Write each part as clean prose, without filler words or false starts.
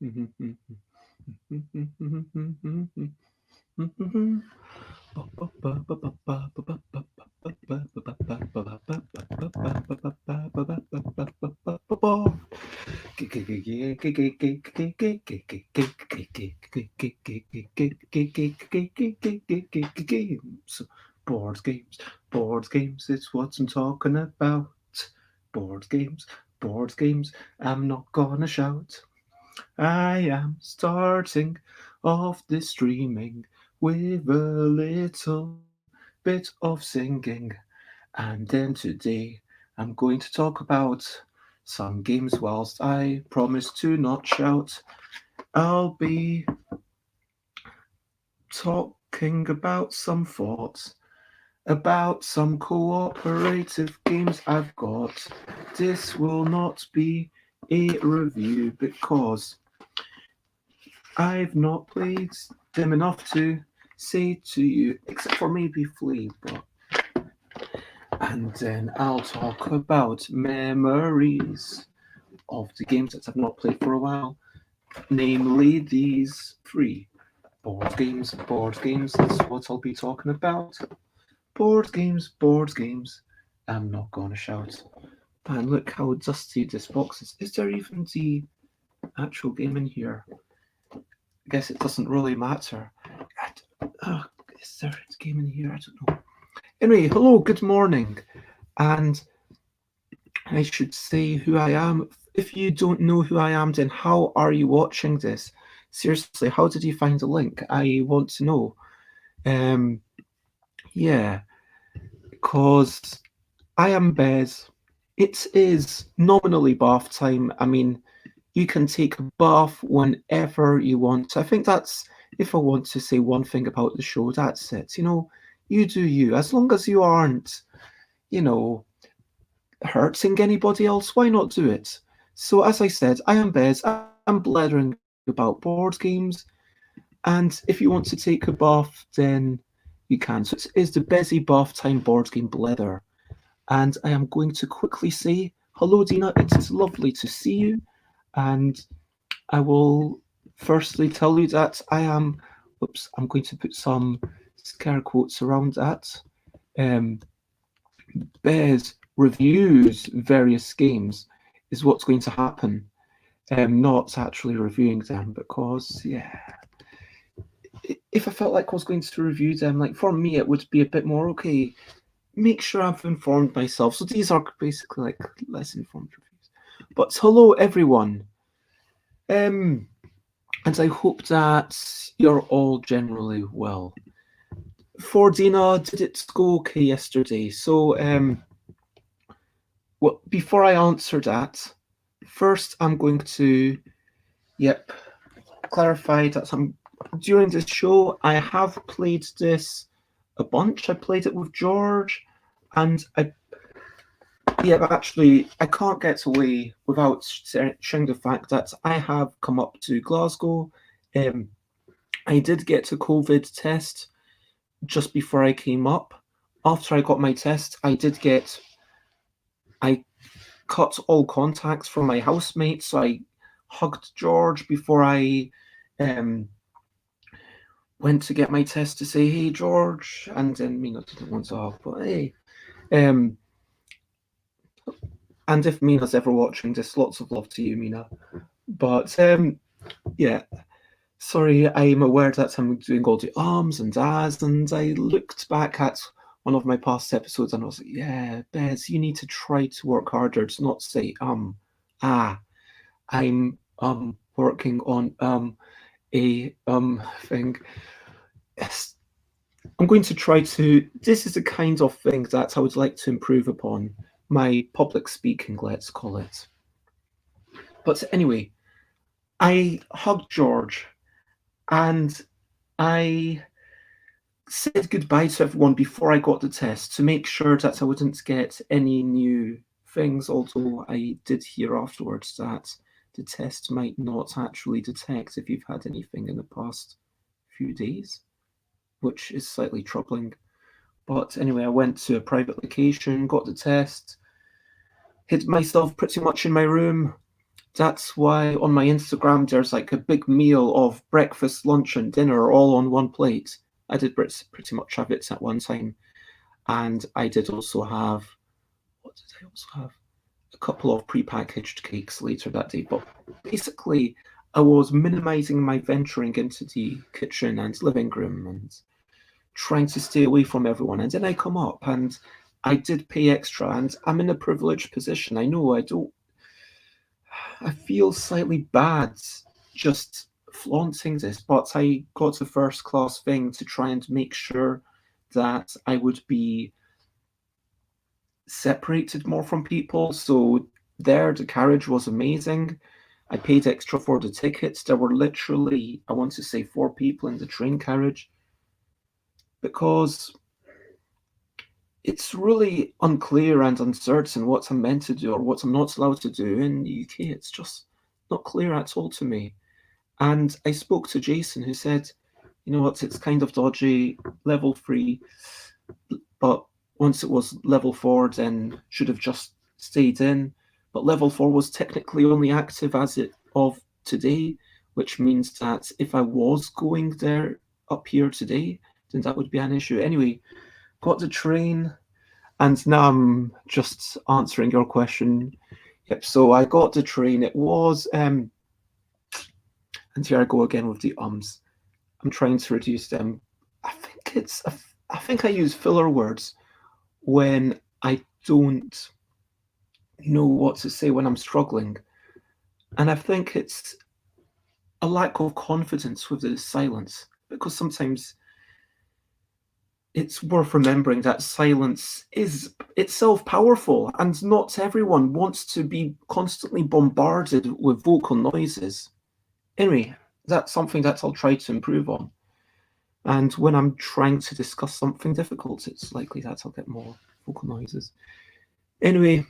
Board games, board games, it's what I'm talking about. Board games, board games, I'm not gonna shout. I am starting off this streaming with a little bit of singing. And then today I'm going to talk about some games whilst I promise to not shout. I'll be talking about some thoughts, about some cooperative games I've got. This will not be a review because I've not played them enough to say to you, except for maybe Flea, but. And then I'll talk about memories of the games that I've not played for a while, namely these three. Board games, that's what I'll be talking about. Board games, I'm not gonna shout. Man, look how dusty this box is. Is there even the actual game in here? I guess it doesn't really matter. Is there a game in here? I don't know. Anyway, hello, good morning. And I should say who I am. If you don't know who I am, then how are you watching this? Seriously, how did you find the link? I want to know. Yeah, because I am Bez. It is nominally bath time. I mean, you can take a bath whenever you want. I think that's, if I want to say one thing about the show, that's it. You know, you do you. As long as you aren't, you know, hurting anybody else, why not do it? So, as I said, I am Bez. I'm blethering about board games. And if you want to take a bath, then you can. So, it is the busy bath time board game Blether. And I am going to quickly say, hello, Dina. It is lovely to see you. And I will firstly tell you that I am, oops, I'm going to put some scare quotes around that. Bez reviews various games is what's going to happen. Not actually reviewing them because, yeah, if I felt like I was going to review them, like for me, it would be a bit more okay. Make sure I've informed myself. So these are basically like less informed reviews. But hello, everyone. And I hope that you're all generally well. For Dina, did it go okay yesterday? So, well, before I answer that, first I'm going to, clarify that during this show I have played this a bunch. I played it with George, and actually I can't get away without sharing the fact that I have come up to Glasgow. I did get a COVID test just before I came up. After I got my test, I cut all contacts from my housemates. So I hugged George before I went to get my test to say, hey, George. And then Mina didn't want to hug, but hey. And if Mina's ever watching this, lots of love to you, Mina. But yeah, sorry, I'm aware that I'm doing all the arms and ahs, and I looked back at one of my past episodes and I was like, yeah, Bez, you need to try to work harder to not say I'm working on a thing. Yes. I'm going to try to, this is the kind of thing that I would like to improve upon. My public speaking, let's call it. But anyway, I hugged George and I said goodbye to everyone before I got the test to make sure that I wouldn't get any new things, although I did hear afterwards that the test might not actually detect if you've had anything in the past few days, which is slightly troubling. But anyway, I went to a private location, got the test, hid myself pretty much in my room, That's why on my Instagram there's like a big meal of breakfast, lunch, and dinner all on one plate. I did pretty much have it at one time. And I did also have, what did I also have? A couple of prepackaged cakes later that day. But basically, I was minimizing my venturing into the kitchen and living room and trying to stay away from everyone. And then I come up and I did pay extra, and I'm in a privileged position. I know I feel slightly bad just flaunting this, but I got a first class thing to try and make sure that I would be separated more from people. So there, the carriage was amazing. I paid extra for the tickets. There were literally, I want to say, 4 people in the train carriage because it's really unclear and uncertain what I'm meant to do or what I'm not allowed to do in the UK. It's just not clear at all to me. And I spoke to Jason, who said, you know what, it's kind of dodgy, level 3, but once it was level 4, then should have just stayed in. But level 4 was technically only active as of today, which means that if I was going there up here today, then that would be an issue. Anyway, got the train, and now I'm just answering your question. Yep, so I got the train. It was, and here I go again with the ums. I'm trying to reduce them. I think I use filler words when I don't know what to say when I'm struggling. And I think it's a lack of confidence with the silence, because sometimes it's worth remembering that silence is itself powerful, and not everyone wants to be constantly bombarded with vocal noises. Anyway, that's something that I'll try to improve on. And when I'm trying to discuss something difficult, it's likely that I'll get more vocal noises. Anyway,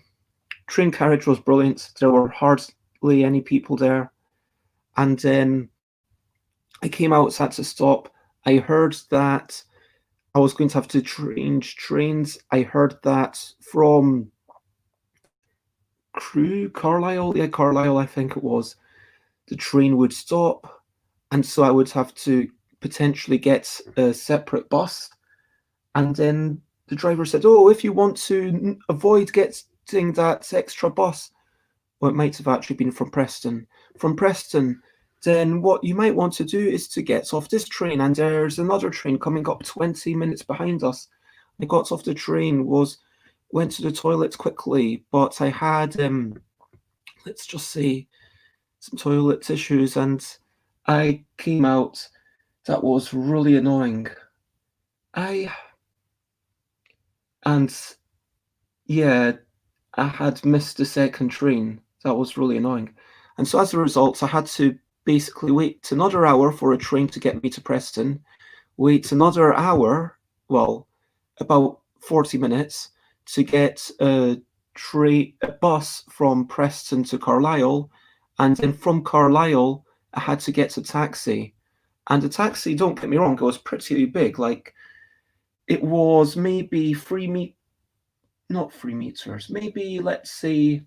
train carriage was brilliant. There were hardly any people there. And then I came out, had to stop. I heard that I was going to have to change trains. I heard that from Carlisle, I think it was, the train would stop. And so I would have to potentially get a separate bus. And then the driver said, oh, if you want to avoid getting that extra bus, or it might have actually been from Preston, then what you might want to do is to get off this train, and there's another train coming up 20 minutes behind us. I got off the train, went to the toilet quickly, but I had, let's just say, some toilet tissues, and I came out. That was really annoying. And yeah, I had missed the second train. That was really annoying. And so as a result, I had to basically wait another hour for a train to get me to Preston, wait another hour, well, about 40 minutes, to get a bus from Preston to Carlisle, and then from Carlisle, I had to get a taxi. And the taxi, don't get me wrong, it was pretty big. Like, it was maybe not 3 meters, maybe let's say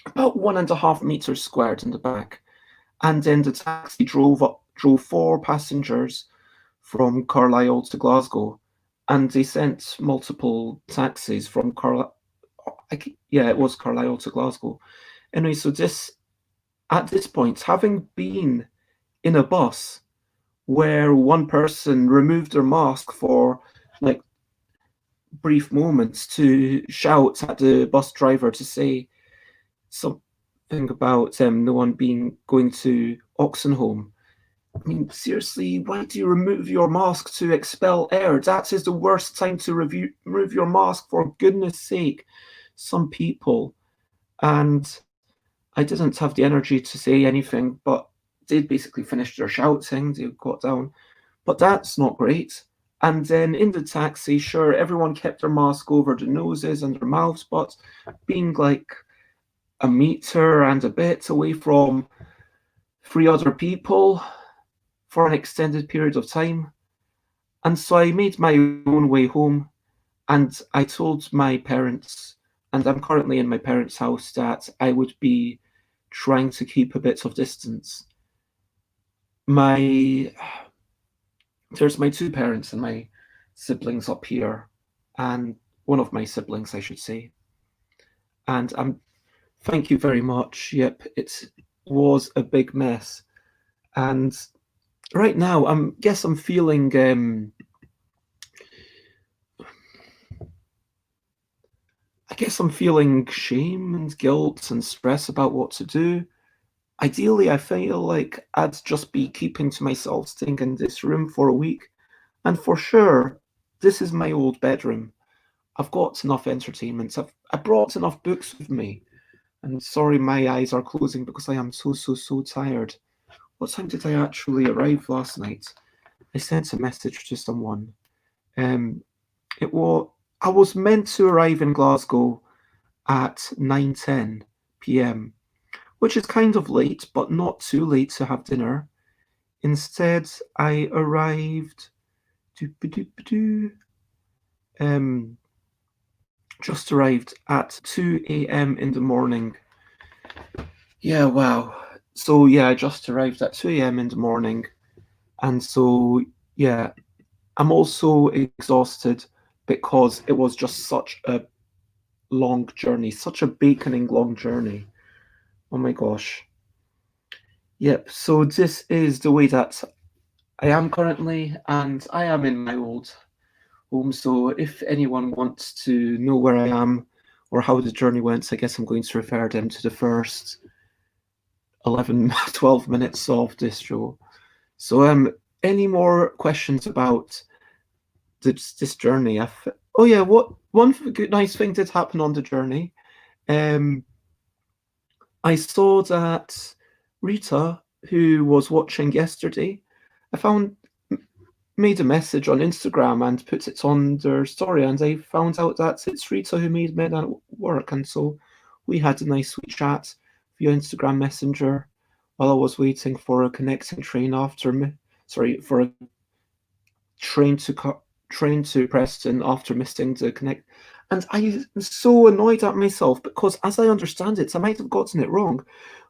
about 1.5 meters squared in the back. And then the taxi drove 4 passengers from Carlisle to Glasgow, and they sent multiple taxis from Carlisle. Yeah, it was Carlisle to Glasgow. Anyway, so at this point, having been in a bus where one person removed their mask for like brief moments to shout at the bus driver to say something about no one going to Oxenholme. I mean, seriously, why do you remove your mask to expel air? That is the worst time to remove your mask, for goodness sake. Some people, and I didn't have the energy to say anything, but they'd basically finished their shouting, they got down. But that's not great. And then in the taxi, sure, everyone kept their mask over their noses and their mouths, but being like a meter and a bit away from 3 other people for an extended period of time. And so I made my own way home, and I told my parents, and I'm currently in my parents' house, that I would be trying to keep a bit of distance. There's my two parents and my siblings up here, and one of my siblings, I should say. And thank you very much. Yep, it was a big mess. And right now, I'm feeling shame and guilt and stress about what to do. Ideally, I feel like I'd just be keeping to myself, staying in this room for a week. And for sure, this is my old bedroom. I've got enough entertainment. I brought enough books with me. And sorry, my eyes are closing because I am so tired. What time did I actually arrive last night? I sent a message to someone. I was meant to arrive in Glasgow at 9:10 p.m, which is kind of late, but not too late to have dinner. Instead, I arrived just arrived at 2 a.m. in the morning. Yeah, wow. So yeah, I just arrived at 2 a.m. in the morning. And so yeah, I'm also exhausted because it was just such a long journey, such a baconing long journey. Oh my gosh. Yep, so this is the way that I am currently, and I am in my old home. So if anyone wants to know where I am or how the journey went, I guess I'm going to refer them to the first 11, 12 minutes of this show. So any more questions about this journey? Oh yeah, one nice thing did happen on the journey. I saw that Rita, who was watching yesterday, made a message on Instagram and put it on their story, and I found out that it's Rita who made Men at Work, and so we had a nice sweet chat via Instagram Messenger while I was waiting for a connecting train for a train to Preston after missing the connect. And I am so annoyed at myself because, as I understand it, I might have gotten it wrong,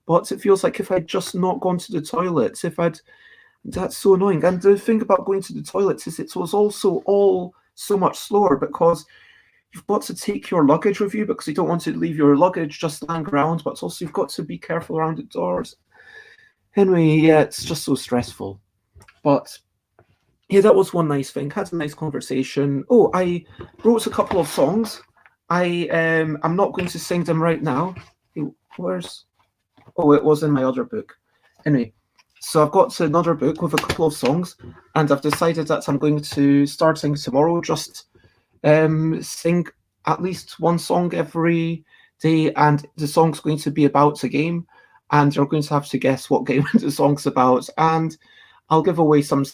but it feels like if I'd just not gone to the toilet, that's so annoying. And the thing about going to the toilets is it was also all so much slower because you've got to take your luggage with you because you don't want to leave your luggage just lying around, but also you've got to be careful around the doors. Anyway, yeah, it's just so stressful. But yeah, that was one nice thing. Had a nice conversation. Oh, I wrote a couple of songs. I'm not going to sing them right now. It was in my other book. Anyway, so I've got another book with a couple of songs, and I've decided that I'm going to start singing tomorrow. Just sing at least one song every day, and the song's going to be about a game, and you're going to have to guess what game the song's about, and I'll give away some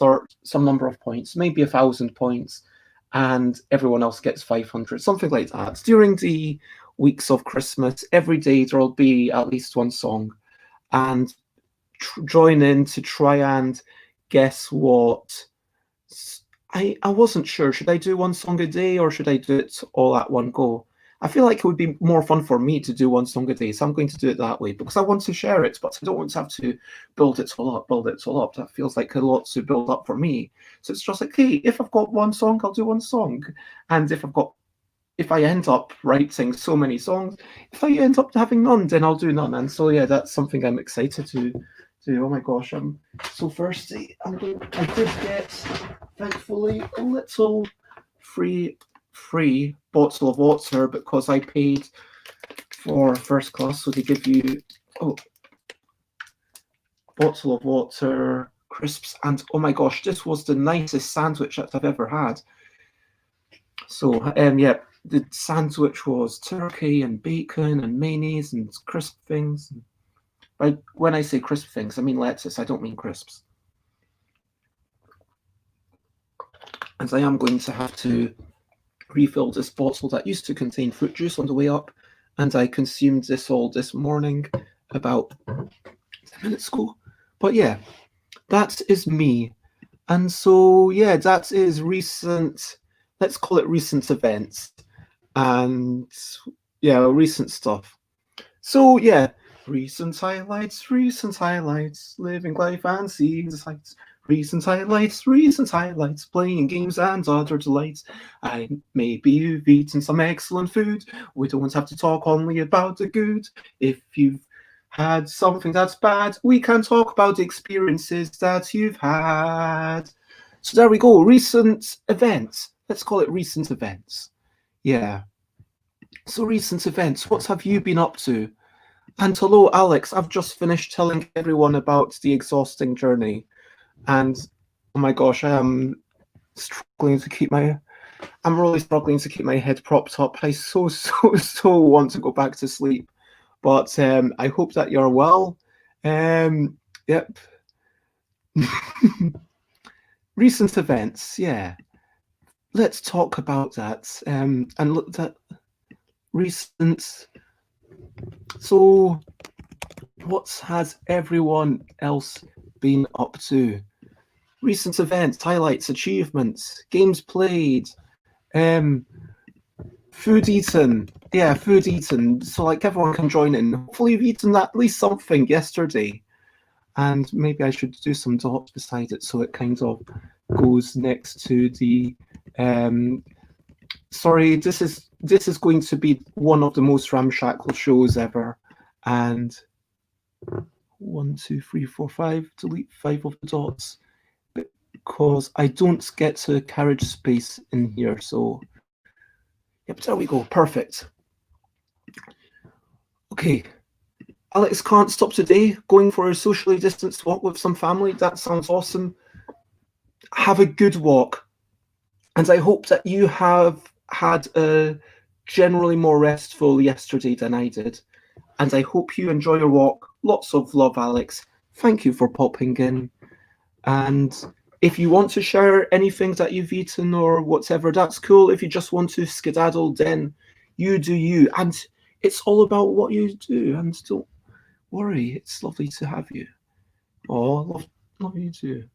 number of points, maybe 1,000 points, and everyone else gets 500, something like that. During the weeks of Christmas, every day there'll be at least one song, and join in to try and guess what. I wasn't sure. Should I do one song a day or should I do it all at one go? I feel like it would be more fun for me to do one song a day, so I'm going to do it that way because I want to share it, but I don't want to have to build it all up. That feels like a lot to build up for me. So it's just like, hey, if I've got one song, I'll do one song. And if I end up writing so many songs, if I end up having none, then I'll do none. And so yeah, that's something I'm excited to do. Oh my gosh, I'm so thirsty. I did get, thankfully, a little free bottle of water because I paid for first class, so they give you bottle of water, crisps, and oh my gosh, this was the nicest sandwich that I've ever had. So yeah, the sandwich was turkey and bacon and mayonnaise and crisp things. When I say crisp things, I mean lettuce. I don't mean crisps. And I am going to have to refill this bottle that used to contain fruit juice on the way up, and I consumed this all this morning about 10 minutes ago. But yeah, that is me. And so yeah, that is recent, let's call it recent events, and yeah, recent stuff. So yeah, Recent highlights, living life and seeing the sights. Recent highlights, playing games and other delights. Maybe you've eaten some excellent food. We don't have to talk only about the good. If you've had something that's bad, we can talk about experiences that you've had. So there we go, recent events. Let's call it recent events. Yeah. So recent events, what have you been up to? And hello, Alex. I've just finished telling everyone about the exhausting journey, and oh my gosh, I'm really struggling to keep my head propped up. I so want to go back to sleep, but I hope that you're well. Yep. Recent events, yeah. Let's talk about that. And look at recent. So, what has everyone else been up to? Recent events, highlights, achievements, games played, food eaten. Yeah, food eaten. So like everyone can join in. Hopefully you've eaten at least something yesterday. And maybe I should do some dots beside it so it kind of goes next to the sorry, this is going to be one of the most ramshackle shows ever. And 1, 2, 3, 4, 5, delete 5 of the dots. Because I don't get to carriage space in here, so yep, there we go, perfect. Okay, Alex can't stop today, going for a socially distanced walk with some family. That sounds awesome. Have a good walk, and I hope that you have had a generally more restful yesterday than I did, and I hope you enjoy your walk. Lots of love, Alex. Thank you for popping in, and if you want to share anything that you've eaten or whatever, that's cool. If you just want to skedaddle, then you do you. And it's all about what you do. And don't worry, it's lovely to have you. Oh, love you too.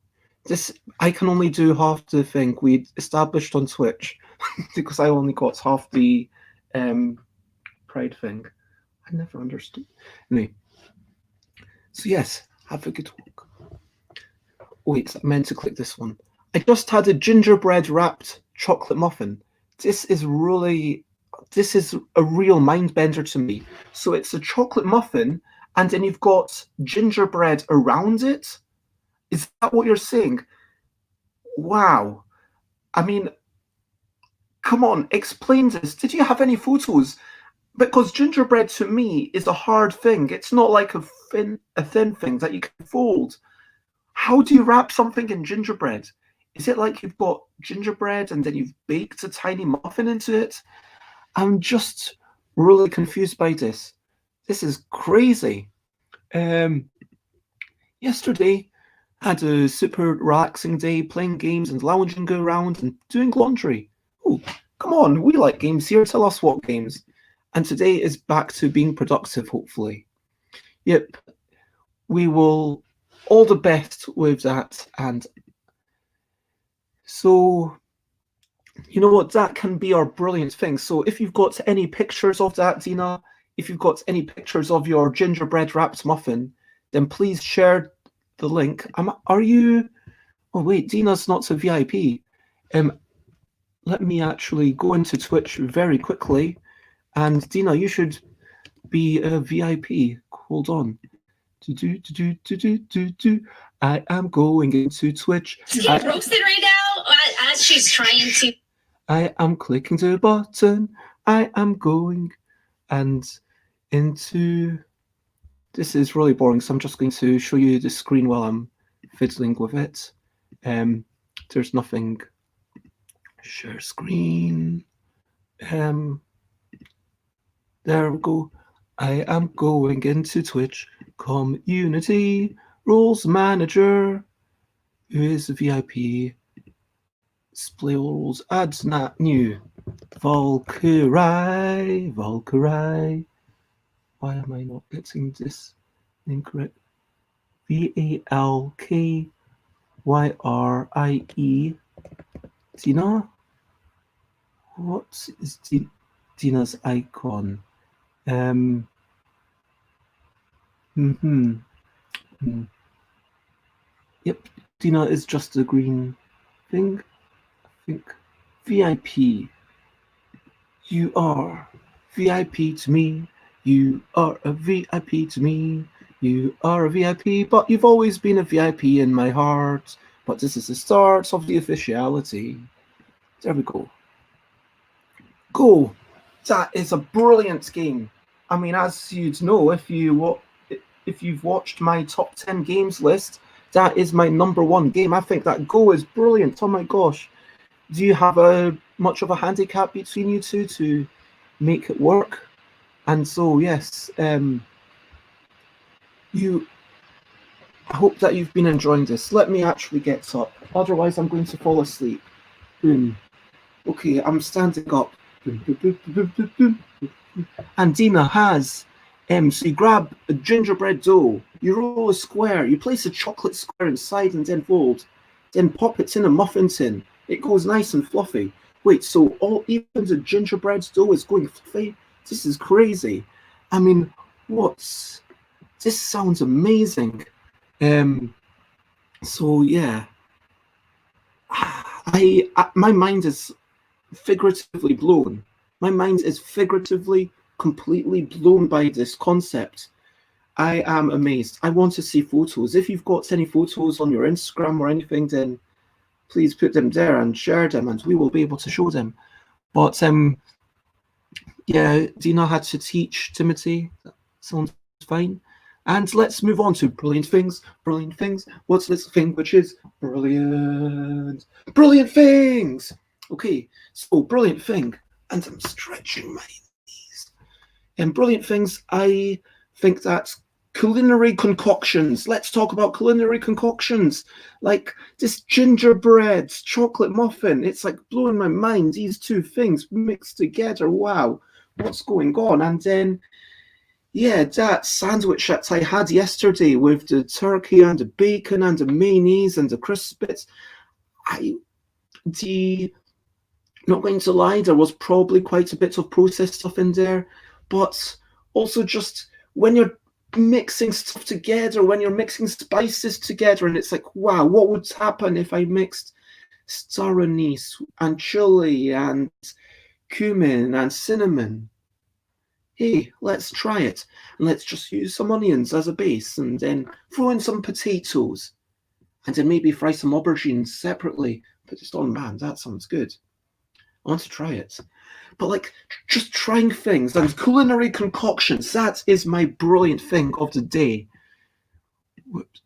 This I can only do half the thing we established on Twitch because I only got half the pride thing. I never understood. Anyway, so yes, have a good walk. Wait, I meant to click this one. I just had a gingerbread wrapped chocolate muffin. This is a real mind bender to me. So it's a chocolate muffin, and then you've got gingerbread around it. Is that what you're saying? Wow. I mean, come on, explain this. Did you have any photos? Because gingerbread to me is a hard thing. It's not like a thin thing that you can fold. How do you wrap something in gingerbread? Is it like you've got gingerbread and then you've baked a tiny muffin into it? I'm just really confused by this. This is crazy. Yesterday, I had a super relaxing day playing games and lounging around and doing laundry. Oh, come on, we like games here. Tell us what games. And today is back to being productive, hopefully. Yep, we will all the best with that. And so, you know what, that can be our brilliant thing. So if you've got any pictures of that, Dina, if you've got any pictures of your gingerbread wrapped muffin, then please share the link. Are you? Oh wait, Dina's not a VIP. Let me actually go into Twitch very quickly, and Dina, you should be a VIP. Hold on. I am going into Twitch. She's getting roasted right now as she's trying to. I am clicking the button. I am going and into. This is really boring, so I'm just going to show you the screen while I'm fiddling with it. There's nothing. Share screen. There we go. I am going into Twitch. Community Roles Manager. Who is the VIP? Display roles. Add not new. Valkyrie. Why am I not getting this incorrect? VALKYRIE. Dina? What is Dina's icon? Mm-hmm. Yep, Dina is just a green thing. I think VIP. You are VIP to me. You are a VIP to me. You are a VIP, but you've always been a VIP in my heart. But this is the start of the officiality. There we go. Go! That is a brilliant game. I mean, as you'd know if you've watched my top 10 games list, that is my number one game. I think that Go is brilliant. Oh my gosh. Do you have much of a handicap between you two to make it work? And so, yes, I hope that you've been enjoying this. Let me actually get up. Otherwise, I'm going to fall asleep. Boom. Okay, I'm standing up. Boom, boom, boom, boom, boom, boom. And Dina has, so you grab a gingerbread dough, you roll a square, you place a chocolate square inside and then fold, then pop it in a muffin tin. It goes nice and fluffy. Wait, so even the gingerbread dough is going fluffy? This is crazy. I mean, this sounds amazing. So yeah, my mind is figuratively blown. My mind is figuratively completely blown by this concept. I am amazed. I want to see photos. If you've got any photos on your Instagram or anything, then please put them there and share them, and we will be able to show them. But yeah, Dina had to teach Timothy. That sounds fine. And let's move on to brilliant things. Brilliant things. What's this thing which is brilliant? Brilliant things! Okay, so brilliant thing. And I'm stretching my knees. And brilliant things, I think that's culinary concoctions. Let's talk about culinary concoctions. Like this gingerbread chocolate muffin. It's like blowing my mind. These two things mixed together. Wow, what's going on? And then, yeah, that sandwich that I had yesterday with the turkey and the bacon and the mayonnaise and the crisp bits. Not going to lie, there was probably quite a bit of processed stuff in there, but also just when you're mixing stuff together, when you're mixing spices together, and it's like, wow, what would happen if I mixed star anise and chili and cumin and cinnamon? Hey, let's try it. And let's just use some onions as a base and then throw in some potatoes and then maybe fry some aubergines separately. But just, oh man, that sounds good. I want to try it. But like, just trying things and culinary concoctions, that is my brilliant thing of the day. Whoops.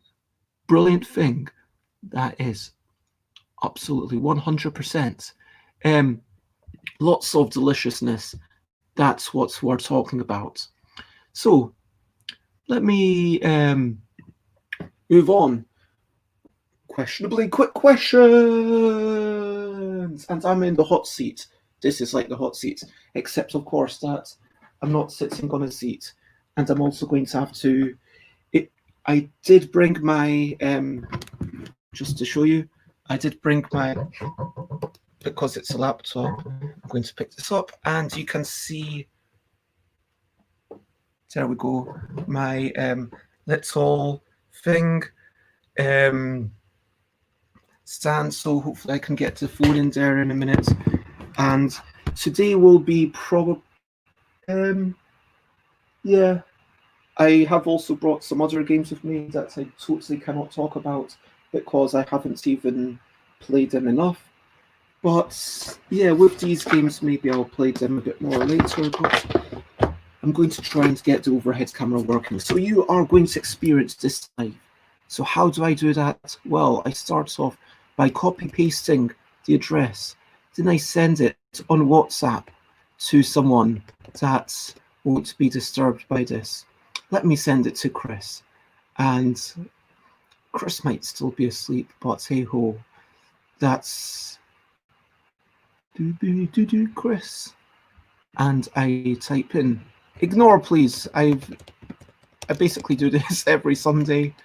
Brilliant thing. That is absolutely 100%. Lots of deliciousness. That's what we're talking about. So, let me move on. Questionably quick questions! And I'm in the hot seat. This is like the hot seat, except of course that I'm not sitting on a seat, and I'm also going to have to. I did bring my just to show you. I did bring my, because it's a laptop. I'm going to pick this up, and you can see. There we go. My little thing stand. So hopefully I can get the phone in there in a minute. And today will be probably, yeah, I have also brought some other games with me that I totally cannot talk about because I haven't even played them enough. But yeah, with these games, maybe I'll play them a bit more later. But I'm going to try and get the overhead camera working. So you are going to experience this live. So how do I do that? Well, I start off by copy-pasting the address. Then I send it on WhatsApp to someone that won't be disturbed by this. Let me send it to Chris. And Chris might still be asleep, but hey-ho. That's Chris. And I type in, ignore please, I basically do this every Sunday.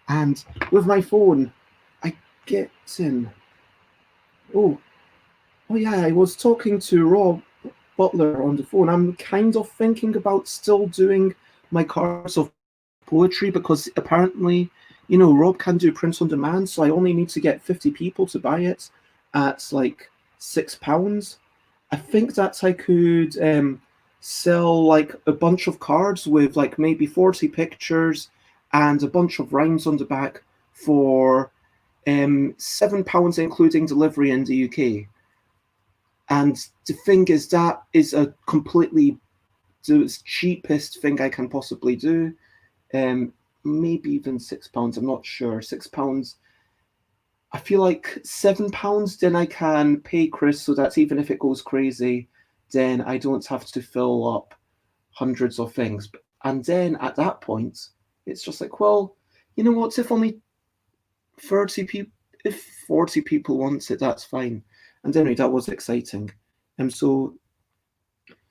And with my phone, I get in. Oh yeah, I was talking to Rob Butler on the phone. I'm kind of thinking about still doing my Cards of poetry, because apparently, you know, Rob can do print on demand, so I only need to get 50 people to buy it at like £6. I think that I could sell like a bunch of cards with like maybe 40 pictures and a bunch of rhymes on the back for £7, including delivery in the UK. And the thing is, that is a completely the cheapest thing I can possibly do. Maybe even £6. I'm not sure. £6. I feel like £7. Then I can pay Chris, so that even if it goes crazy, then I don't have to fill up hundreds of things. And then at that point, it's just like, well, you know what? If only 30 people, if 40 people want it, that's fine. And anyway, that was exciting. So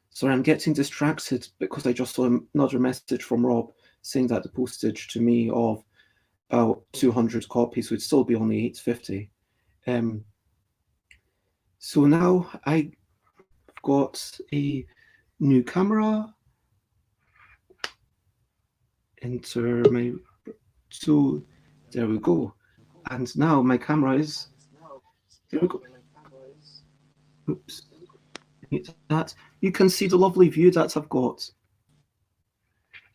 sorry, I'm getting distracted because I just saw another message from Rob saying that the postage to me of about 200 copies would still be only £8.50. So now I've got a new camera. Enter my, so there we go. And now my camera is, there we go. Oops. That you can see the lovely view that I've got.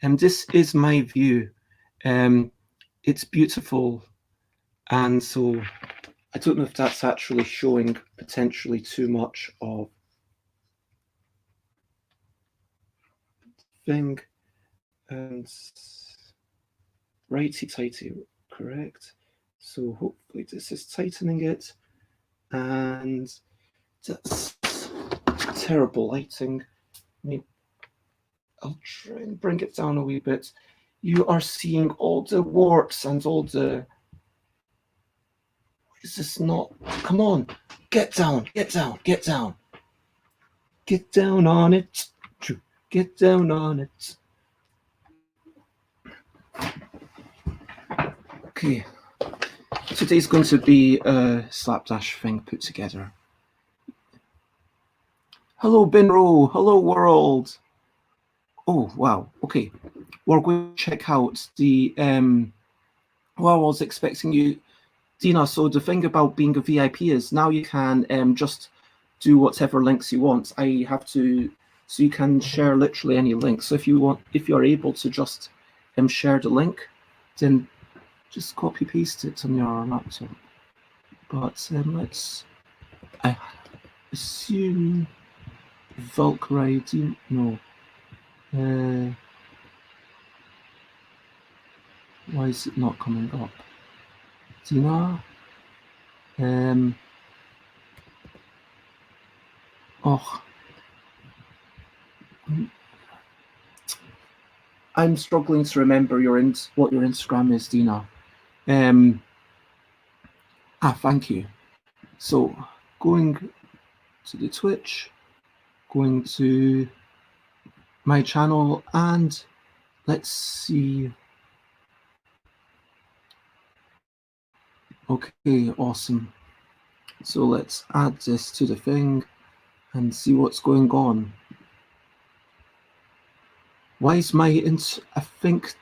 And this is my view. It's beautiful. And so I don't know if that's actually showing potentially too much of thing. And righty-tighty, correct. So hopefully this is tightening it. And that's terrible lighting. I'll try and bring it down a wee bit. You are seeing all the warts and all the... Is this not... Come on, get down, get down, get down. Get down on it. Get down on it. Okay. Today's going to be a slapdash thing put together. Hello, Binro. Hello, world. Oh, wow. Okay. We're going to check out the... well, I was expecting you... Dina, so the thing about being a VIP is now you can just do whatever links you want. I have to... So you can share literally any link. So if you want, if you're able to just share the link, then just copy paste it on your laptop. But let's... I assume... Valkyrie, no. Why is it not coming up? Dina? Oh. I'm struggling to remember what your Instagram is, Dina. Thank you. So, going to the Twitch, going to my channel, and let's see. Okay, awesome. So let's add this to the thing and see what's going on. Why is I think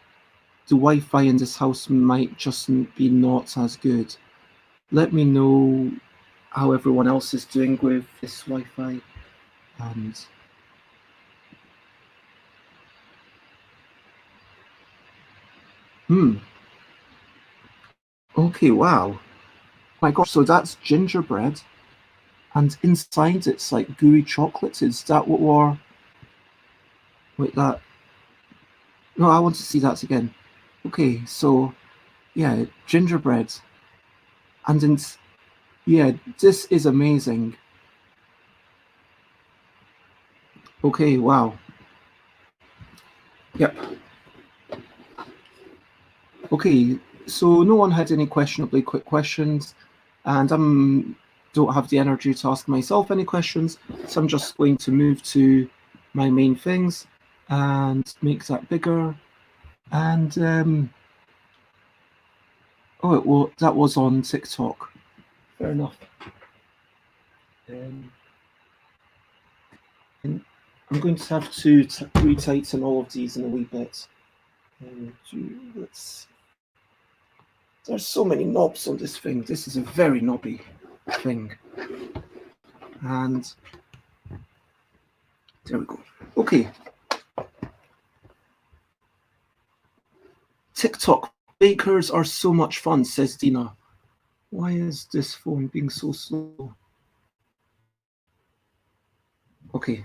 the Wi-Fi in this house might just be not as good. Let me know how everyone else is doing with this Wi-Fi. And okay, wow. My gosh, so that's gingerbread, and inside it's like gooey chocolate. Is that what we're... Wait, that... No, I want to see that again. Okay, so yeah, gingerbread. And yeah, this is amazing. Okay, wow. Yep. Okay, so no one had any questionably quick questions, and I don't have the energy to ask myself any questions, so I'm just going to move to my main things and make that bigger. And oh, well, that was on TikTok. Fair enough. And I'm going to have to retighten all of these in a wee bit. Let's. There's so many knobs on this thing. This is a very knobby thing. And there we go. Okay. TikTok bakers are so much fun, says Dina. Why is this phone being so slow? Okay.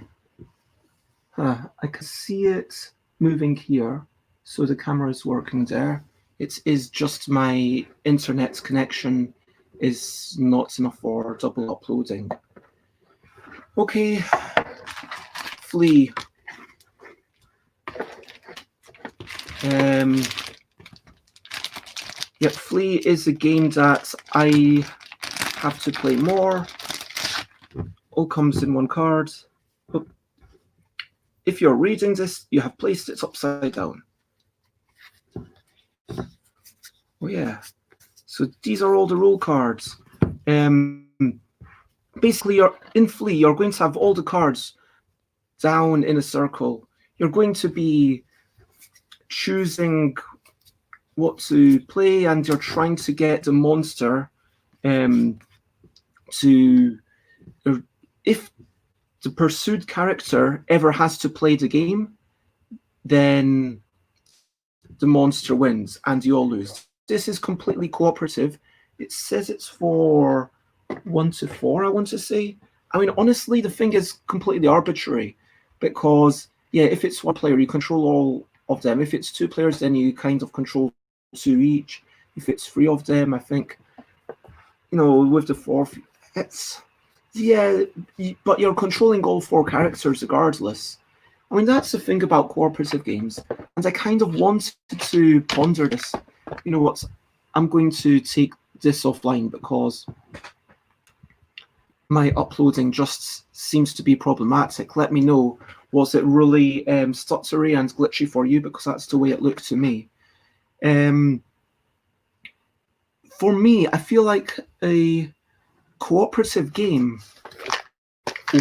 I can see it moving here, so the camera is working there. It is just my internet connection is not enough for double uploading. Okay, Flea. Yep, Flea is a game that I have to play more. All comes in one card. If you're reading this, you have placed it upside down. Oh yeah. So these are all the rule cards. Basically, you're in Flea, you're going to have all the cards down in a circle. You're going to be choosing what to play, and you're trying to get the monster to... If the pursued character ever has to play the game, then the monster wins and you all lose. This is completely cooperative. It says it's for 1 to 4, I want to say. I mean, honestly, the thing is completely arbitrary because, yeah, if it's one player, you control all of them. If it's 2 players, then you kind of control 2 each. If it's 3 of them, I think, with the 4th, it's... Yeah, but you're controlling all 4 characters regardless. I mean, that's the thing about cooperative games. And I kind of wanted to ponder this. You know what? I'm going to take this offline because my uploading just seems to be problematic. Let me know, was it really stuttery and glitchy for you? Because that's the way it looked to me. For me, I feel like a cooperative game,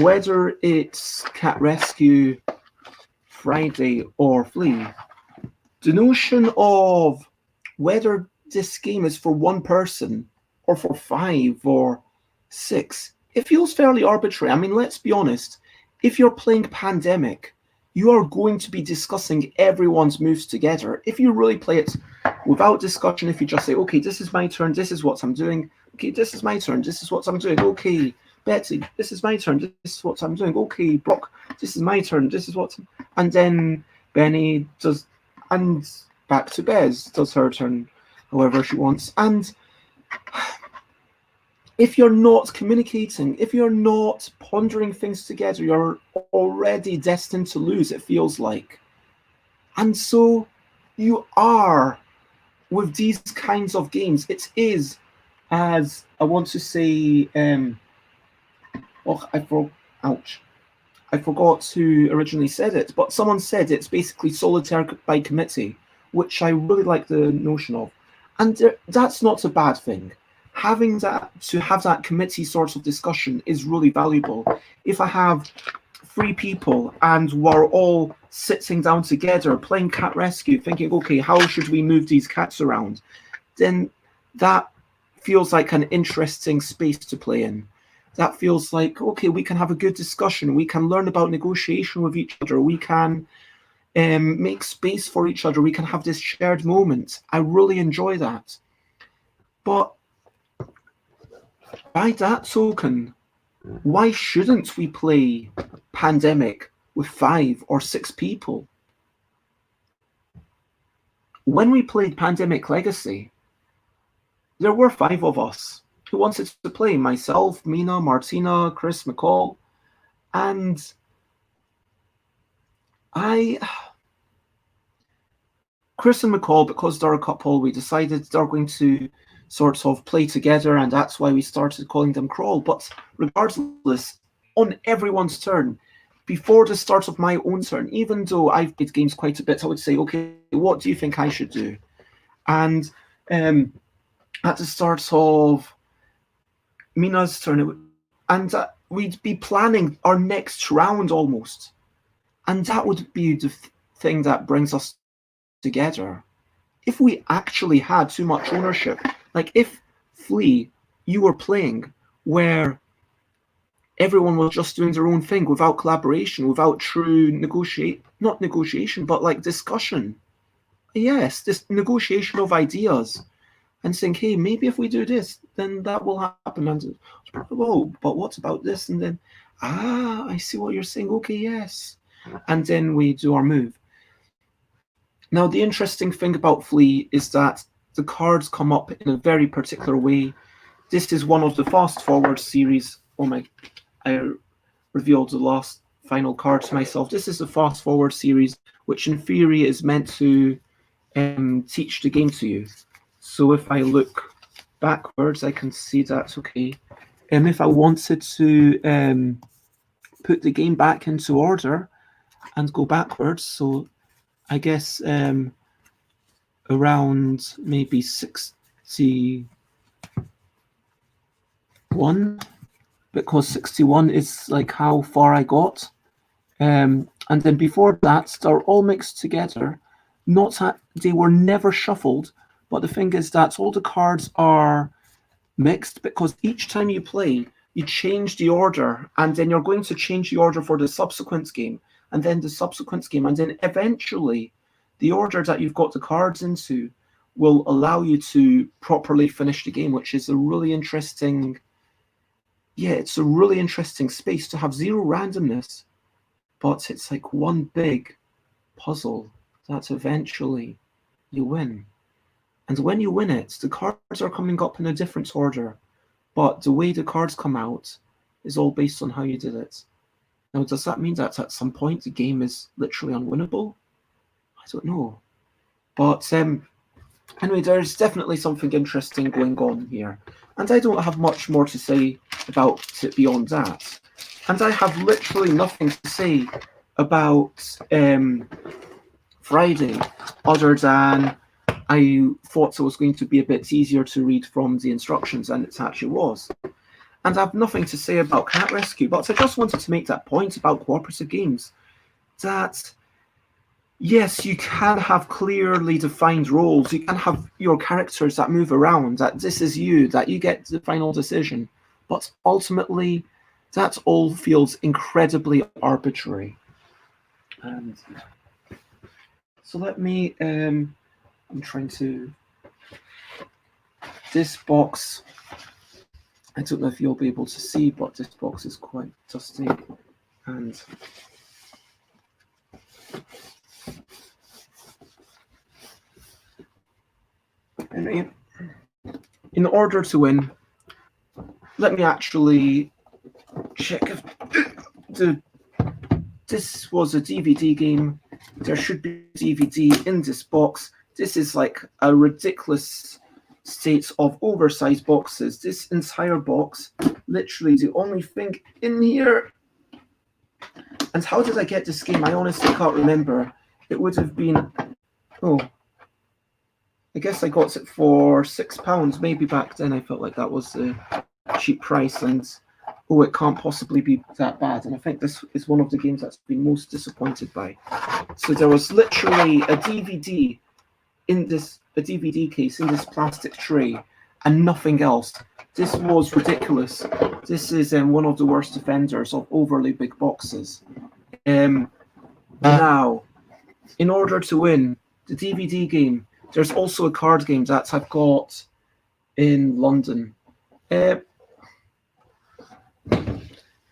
whether it's Cat Rescue, Friday, or Flea, the notion of whether this game is for 1 person or for 5 or 6, it feels fairly arbitrary. I mean, let's be honest. If you're playing Pandemic, you are going to be discussing everyone's moves together. If you really play it without discussion, if you just say, okay, this is my turn, this is what I'm doing. Okay, this is my turn, this is what I'm doing. Okay, Betsy, this is my turn, this is what I'm doing. Okay, Brock, this is my turn, this is what... And then Benny does... And back to Bez, does her turn however she wants. And if you're not communicating, if you're not pondering things together, you're already destined to lose, it feels like. And so you are, with these kinds of games, it is, as I want to say, I forgot who originally said it, but someone said it's basically solitaire by committee, which I really like the notion of. And that's not a bad thing. Having that committee sort of discussion is really valuable. If I have 3 people and we're all sitting down together playing Cat Rescue, thinking, okay, how should we move these cats around? Then that feels like an interesting space to play in. That feels like, okay, we can have a good discussion. We can learn about negotiation with each other. We can make space for each other. We can have this shared moment. I really enjoy that. But by that token, why shouldn't we play Pandemic with 5 or 6 people? When we played Pandemic Legacy, there were 5 of us who wanted to play. Myself, Mina, Martina, Chris, McCall, and Chris and McCall, because they're a couple, we decided they're going to sort of play together, and that's why we started calling them Crawl. But regardless, on everyone's turn, before the start of my own turn, even though I've played games quite a bit, I would say, okay, what do you think I should do? And at the start of Mina's turn, and we'd be planning our next round almost. And that would be the thing that brings us together, if we actually had too much ownership, like if Flea, you were playing where everyone was just doing their own thing without collaboration, without true not negotiation, but like discussion. Yes, this negotiation of ideas and saying, hey, maybe if we do this, then that will happen. And oh, but what about this? And then, I see what you're saying. Okay, yes. And then we do our move. Now, the interesting thing about Flea is that the cards come up in a very particular way. This is one of the fast forward series. Oh my, I revealed the last final card to myself. This is the fast forward series, which in theory is meant to teach the game to you. So if I look backwards, I can see that's okay. If I wanted to put the game back into order and go backwards, so I guess around maybe 61, because 61 is like how far I got. And then before that, they're all mixed together. They were never shuffled, but the thing is that all the cards are mixed because each time you play, you change the order, and then you're going to change the order for the subsequent game, and then the subsequent game, and then eventually the order that you've got the cards into will allow you to properly finish the game, which is a really interesting, it's a really interesting space to have zero randomness, but it's like one big puzzle that eventually you win. And when you win it, the cards are coming up in a different order, but the way the cards come out is all based on how you did it. Now, does that mean that at some point the game is literally unwinnable? I don't know. But anyway, there's definitely something interesting going on here. And I don't have much more to say about it beyond that. And I have literally nothing to say about Friday, other than I thought it was going to be a bit easier to read from the instructions, and it actually was. And I have nothing to say about Cat Rescue, but I just wanted to make that point about cooperative games, that yes, you can have clearly defined roles, you can have your characters that move around, that this is you, that you get the final decision, but ultimately that all feels incredibly arbitrary. And so let me, I'm trying to, this box, I don't know if you'll be able to see, but this box is quite dusty. And in order to win, let me actually check if this was a DVD game. There should be a DVD in this box. This is like a ridiculous state of oversized boxes. This entire box, literally the only thing in here. And how did I get this game? I honestly can't remember. It would have been, I guess I got it for £6. Maybe back then I felt like that was a cheap price, and it can't possibly be that bad. And I think this is one of the games that's been most disappointed by. So there was literally a DVD in this, a DVD case in this plastic tray, and nothing else. This was ridiculous. This is one of the worst offenders of overly big boxes. Now, in order to win the DVD game, there's also a card game that I've got in London.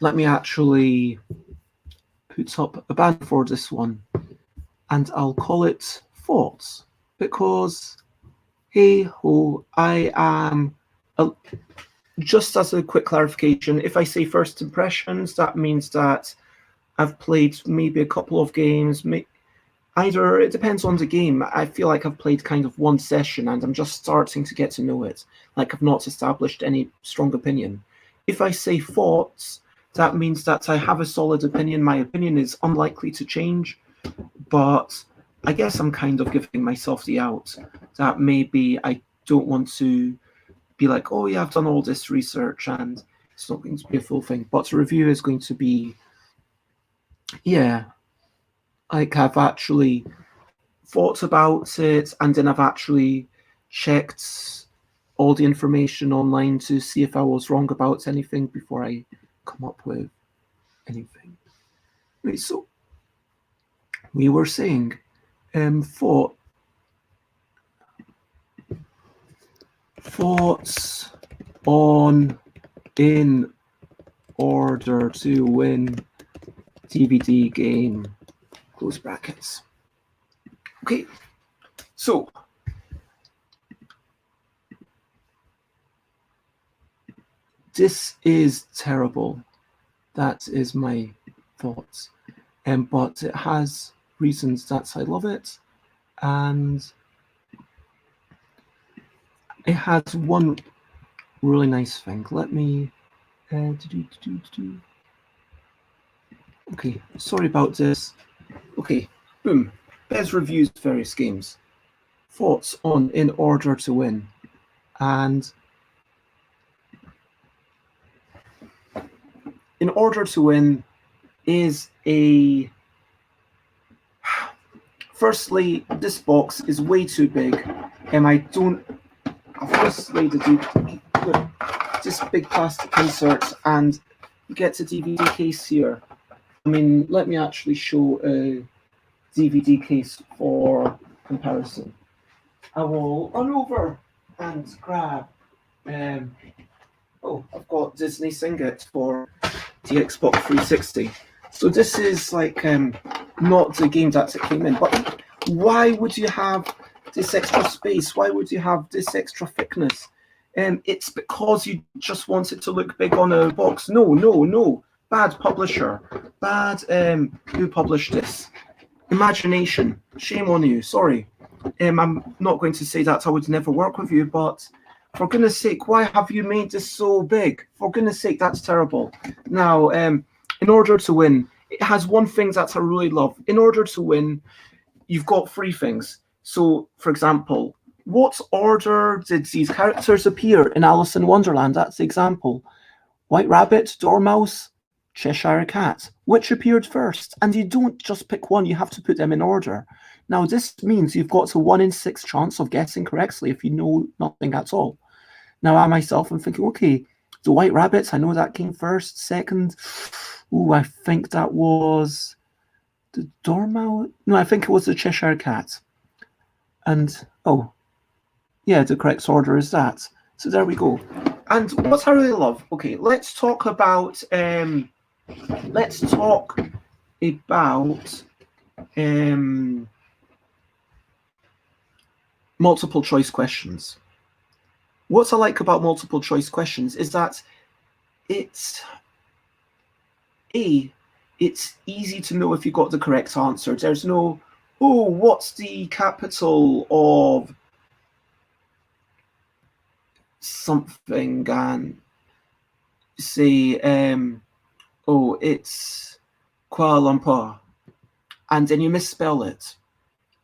Let me actually put up a banner for this one, and I'll call it Thoughts, because hey ho, I am just as a quick clarification, if I say first impressions, that means that I've played maybe a couple of games, either, it depends on the game. I feel like I've played kind of one session and I'm just starting to get to know it, like I've not established any strong opinion. If I say thoughts, that means that I have a solid opinion. My opinion is unlikely to change, but I guess I'm kind of giving myself the out that maybe I don't want to be like, oh yeah, I've done all this research and it's not going to be a full thing. But the review is going to be, yeah, like I've actually thought about it, and then I've actually checked all the information online to see if I was wrong about anything before I come up with anything. Right, so we were saying thoughts on in order to win DVD game, close brackets. Okay, so this is terrible. That is my thoughts. But it has reasons that I love it, and it has one really nice thing. Let me okay, sorry about this. Okay, boom. BEZ reviews various games. Thoughts on in order to win. And in order to win is a... Firstly, this box is way too big, and I've just laid this big plastic insert, and you get a DVD case here. I mean, let me actually show a DVD case for comparison. I will run over and grab, I've got Disney Sing It for the Xbox 360. So this is like not the game that it came in, but why would you have this extra space? Why would you have this extra thickness? It's because you just want it to look big on a box. No. Bad publisher. Bad, who published this? Imagination. Shame on you. Sorry. I'm not going to say that I would never work with you, but for goodness sake, why have you made this so big? For goodness sake, that's terrible. Now, in order to win, it has one thing that I really love. In order to win, you've got three things. So, for example, what order did these characters appear in Alice in Wonderland? That's the example. White Rabbit, Dormouse, Cheshire Cat. Which appeared first? And you don't just pick one, you have to put them in order. Now, this means you've got a 1 in 6 chance of guessing correctly if you know nothing at all. Now, I myself am thinking, okay, the White Rabbit, I know that came first. Second, I think that was the Dormouse. No, I think it was the Cheshire Cat. And, yeah, the correct order is that. So there we go. And what I really love, okay, let's talk about multiple choice questions. What I like about multiple choice questions is that it's easy to know if you got the correct answer. There's no, what's the capital of something, and say, it's Kuala Lumpur, and then you misspell it,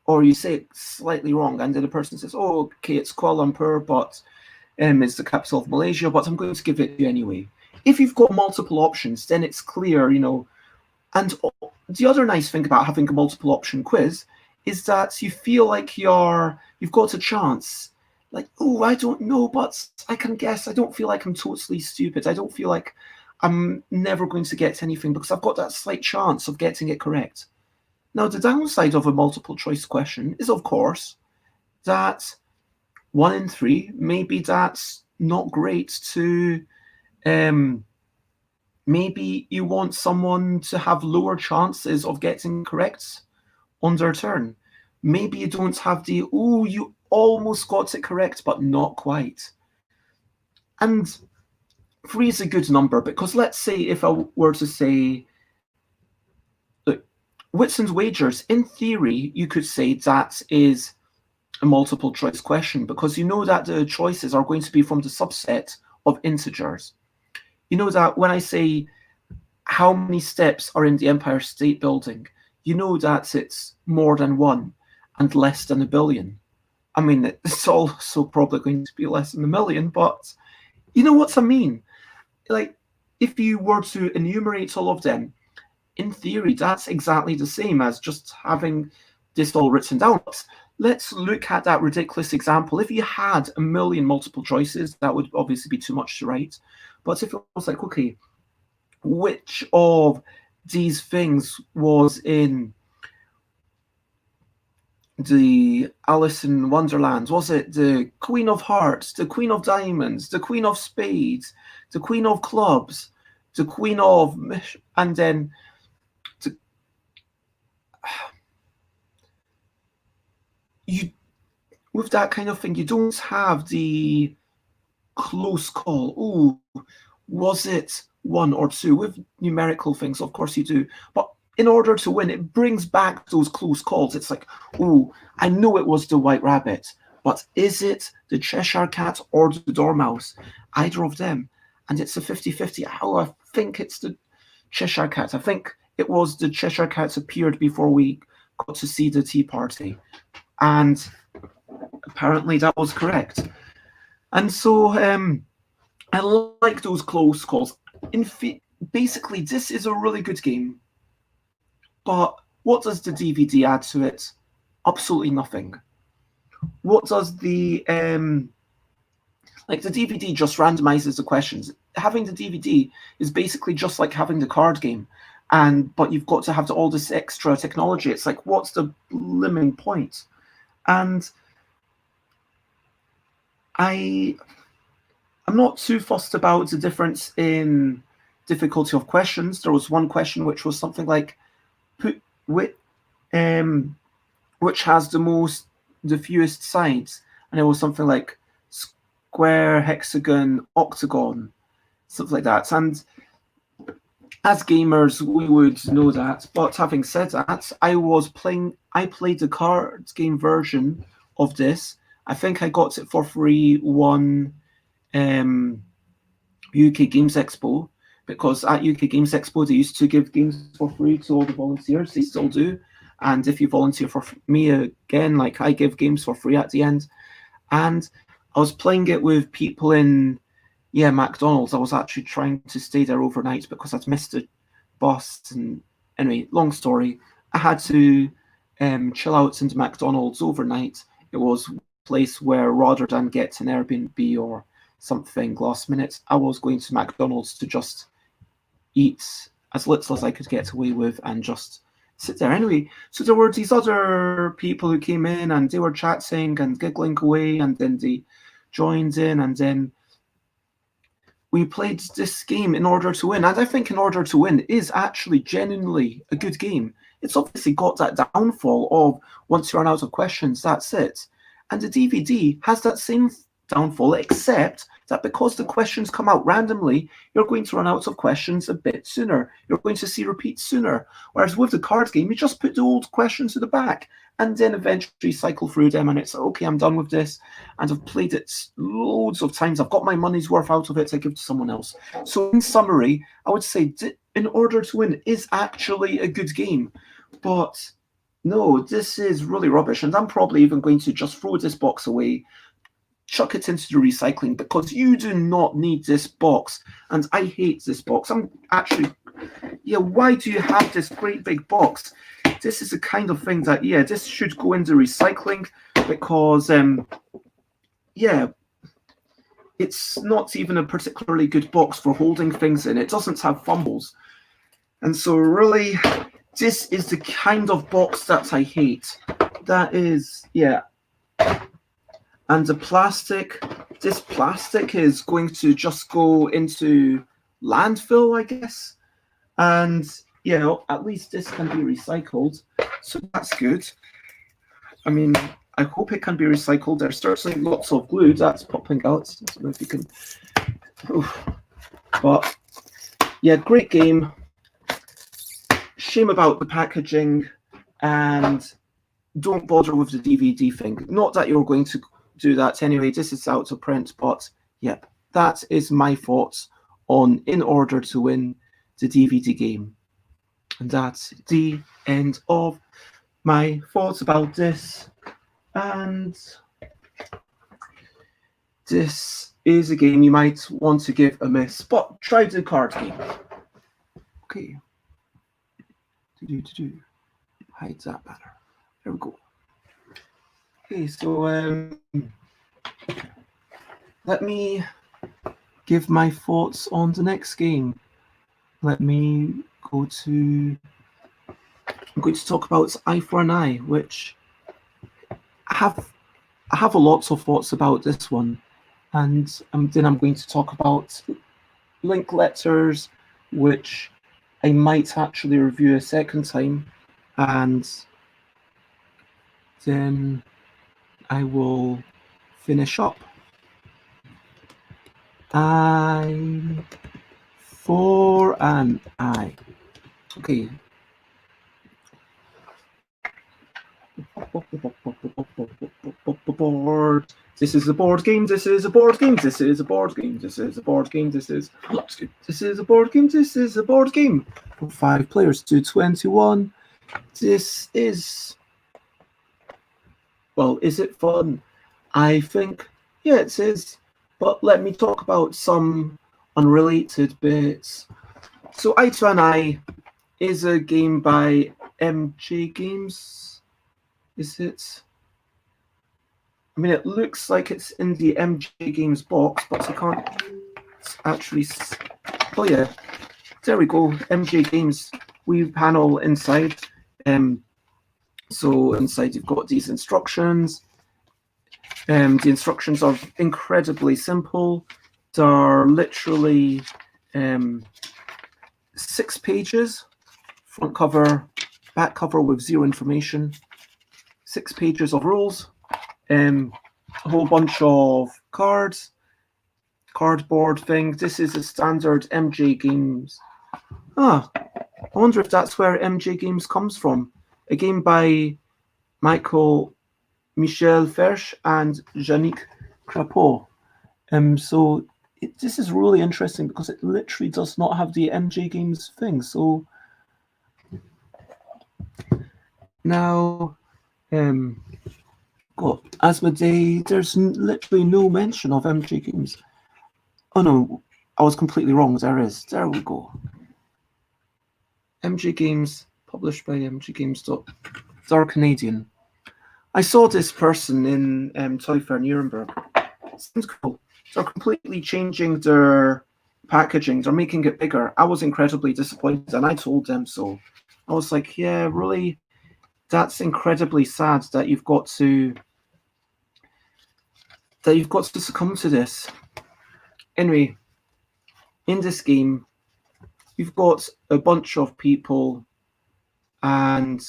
or you say it slightly wrong, and then the person says, okay, it's Kuala Lumpur, but it's the capital of Malaysia, but I'm going to give it to you anyway. If you've got multiple options, then it's clear, And the other nice thing about having a multiple option quiz is that you feel like you've got a chance. Like, I don't know, but I can guess. I don't feel like I'm totally stupid. I don't feel like I'm never going to get anything because I've got that slight chance of getting it correct. Now, the downside of a multiple choice question is, of course, that 1 in 3, maybe that's not great to, maybe you want someone to have lower chances of getting correct on their turn. Maybe you don't have the, you almost got it correct, but not quite. And 3 is a good number because let's say if I were to say, look, Wits and Wagers, in theory, you could say that is a multiple choice question because you know that the choices are going to be from the subset of integers. You know that when I say how many steps are in the Empire State Building, you know that it's more than 1 and less than 1 billion. I mean, it's also probably going to be less than 1 million, but you know what I mean? Like, if you were to enumerate all of them, in theory, that's exactly the same as just having this all written down. Let's look at that ridiculous example. If you had a million multiple choices, that would obviously be too much to write. But if it was like, okay, which of these things was in the Alice in Wonderland? Was it the Queen of Hearts, the Queen of Diamonds, the Queen of Spades, the Queen of Clubs, the Queen of... and then... with that kind of thing, you don't have the close call. Oh, was it 1 or 2? With numerical things, of course you do. But in order to win, it brings back those close calls. It's like, oh, I know it was the White Rabbit, but is it the Cheshire Cat or the Dormouse? Either of them. And it's a 50-50. Oh, I think it's the Cheshire Cat. I think it was the Cheshire Cat appeared before we got to see the Tea Party. And apparently that was correct. And so I like those close calls. Basically, this is a really good game. But what does the DVD add to it? Absolutely nothing. What does the... like, the DVD just randomizes the questions. Having the DVD is basically just like having the card game. But you've got to have all this extra technology. It's like, what's the blooming point? And I'm not too fussed about the difference in difficulty of questions. There was one question which was something like, which has the fewest sides, and it was something like square, hexagon, octagon, something like that. And as gamers, we would know that. But having said that, I played the card game version of this. I think I got it for free one UK Games Expo, because at UK Games Expo they used to give games for free to all the volunteers. They still do. And if you volunteer for me again, like, I give games for free at the end. And I was playing it with people in McDonald's. I was actually trying to stay there overnight because I'd missed the bus. And anyway, long story. I had to chill out in the McDonald's overnight. It was a place where, rather than get an Airbnb or something last minute, I was going to McDonald's to just eat as little as I could get away with and just sit there. Anyway, so there were these other people who came in and they were chatting and giggling away, and then they joined in, and then we played this game In Order to Win. And I think In Order to Win is actually genuinely a good game. It's obviously got that downfall of once you run out of questions, that's it. And the DVD has that same downfall, except that because the questions come out randomly, you're going to run out of questions a bit sooner. You're going to see repeats sooner. Whereas with the card game, you just put the old questions to the back and then eventually cycle through them, and it's okay, I'm done with this. And I've played it loads of times. I've got my money's worth out of it. I give to someone else. So in summary, I would say In Order to Win is actually a good game. But no, this is really rubbish. And I'm probably even going to just throw this box away, chuck it into the recycling, because you do not need this box. And I hate this box. I'm actually, why do you have this great big box? This is the kind of thing that, this should go into recycling, because, it's not even a particularly good box for holding things in. It doesn't have fumbles. And so really, this is the kind of box that I hate. That is, And the plastic, this plastic is going to just go into landfill, I guess. And, at least this can be recycled. So that's good. I mean, I hope it can be recycled. There's certainly lots of glue that's popping out. I don't know if you can. But, great game. Shame about the packaging. And don't bother with the DVD thing. Not that you're going to do that anyway. This is out of print, but that is my thoughts on In Order to Win, the DVD game. And that's the end of my thoughts about this. And this is a game you might want to give a miss, but try the card game. Okay. Hide that banner. There we go. Okay, so let me give my thoughts on the next game. Let me go to. I'm going to talk about Eye for an Eye, which I have a lots of thoughts about this one, and then I'm going to talk about link letters, which I might actually review a second time, and then I will finish up. Eye for an Eye. Okay. Board. This is a board game. This is a board game. This is a board game. This is a board game. This is a board game. This is a board game. 5 players to 21. This is, well, is it fun? I think, yeah, it is. But let me talk about some unrelated bits. So Eye to an Eye is a game by MJ Games. Is it? I mean, it looks like it's in the MJ Games box, but I can't actually. Oh yeah, there we go. MJ Games Wii panel inside. So inside you've got these instructions. The instructions are incredibly simple. They're literally 6 pages, front cover, back cover with 0 information. 6 pages of rules, a whole bunch of cards, cardboard thing. This is a standard MJ Games. I wonder if that's where MJ Games comes from. A game by Michel Fersch and Yannick Crapeau. So this is really interesting because it literally does not have the MJ Games thing. So now. Asmodee, there's literally no mention of MJ Games. Oh no, I was completely wrong. There is. There we go. MJ Games, published by MJ Games. They're Canadian. I saw this person in Toy Fair Nuremberg. Seems cool. They're completely changing their packaging. They're making it bigger. I was incredibly disappointed, and I told them so. I was like, yeah, really. That's incredibly sad that you've got to succumb to this. Anyway, in this game, you've got a bunch of people, and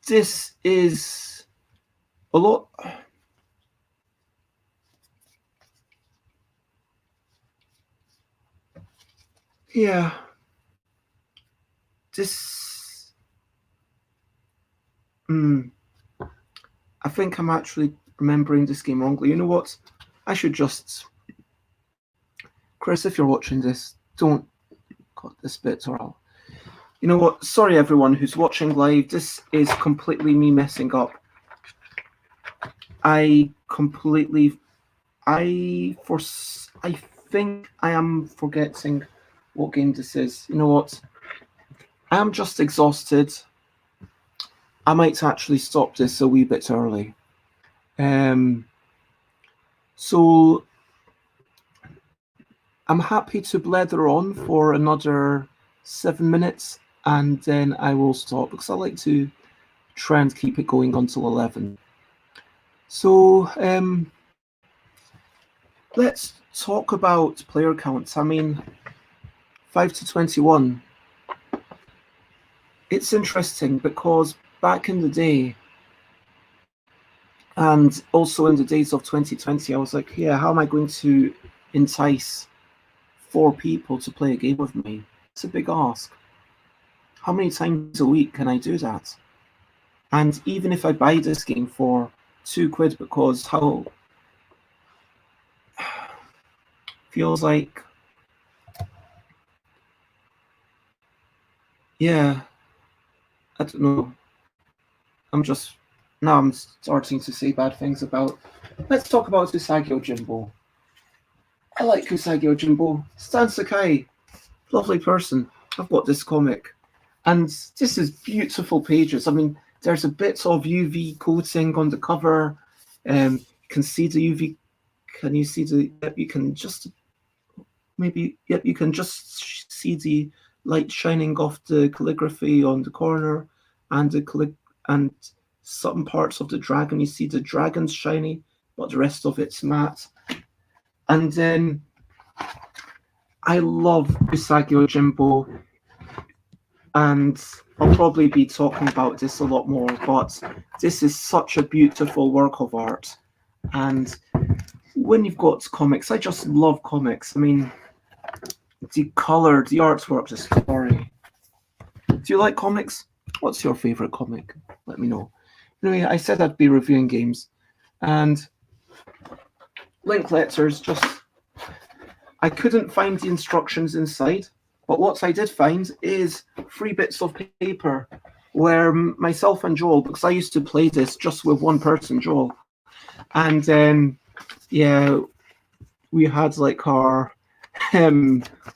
this is a lot. Yeah. This, I think I'm actually remembering this game wrongly. You know what? I should just, Chris, if you're watching this, don't cut this bit or I'll. You know what? Sorry, everyone who's watching live. This is completely me messing up. I think I am forgetting what game this is. You know what? I am just exhausted. I might actually stop this a wee bit early. So I'm happy to blether on for another 7 minutes and then I will stop because I like to try and keep it going until 11. So let's talk about player counts. I mean, 5 to 21. It's interesting because back in the day, and also in the days of 2020, I was like, yeah, how am I going to entice 4 people to play a game with me? It's a big ask. How many times a week can I do that? And even if I buy this game for £2 because how feels like, yeah, I don't know. I'm starting to say bad things about. Let's talk about Usagi Yojimbo. I like Usagi Yojimbo. Stan Sakai, lovely person. I've got this comic. And this is beautiful pages. I mean, there's a bit of UV coating on the cover. You can see the UV. Can you see the? Yep, you can just maybe. Yep, you can just see the light shining off the calligraphy on the corner, and and some parts of the dragon. You see the dragon's shiny, but the rest of it's matte. And then I love Usagi Ojimbo, and I'll probably be talking about this a lot more, but this is such a beautiful work of art. And when you've got comics, I just love comics. I mean, the color, the artwork, the story. Do you like comics? What's your favorite comic? Let me know. Anyway, I said I'd be reviewing games, and link letters, just I couldn't find the instructions inside, but what I did find is 3 bits of paper where myself and Joel, because I used to play this just with one person, Joel, and yeah, we had like our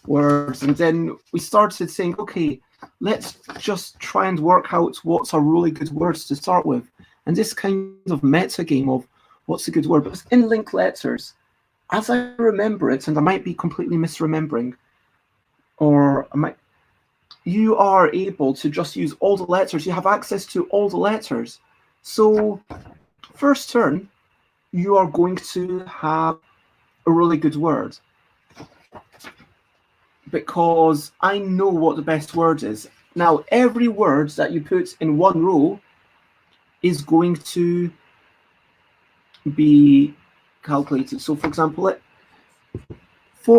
words, and then we started saying, okay, let's just try and work out what's a really good words to start with, and this kind of meta game of what's a good word, but it's in link letters. As I remember it, and I might be completely misremembering, or you are able to just use all the letters. You have access to all the letters. So first turn, you are going to have a really good word, because I know what the best word is. Now, every word that you put in one row is going to be calculated. So for example,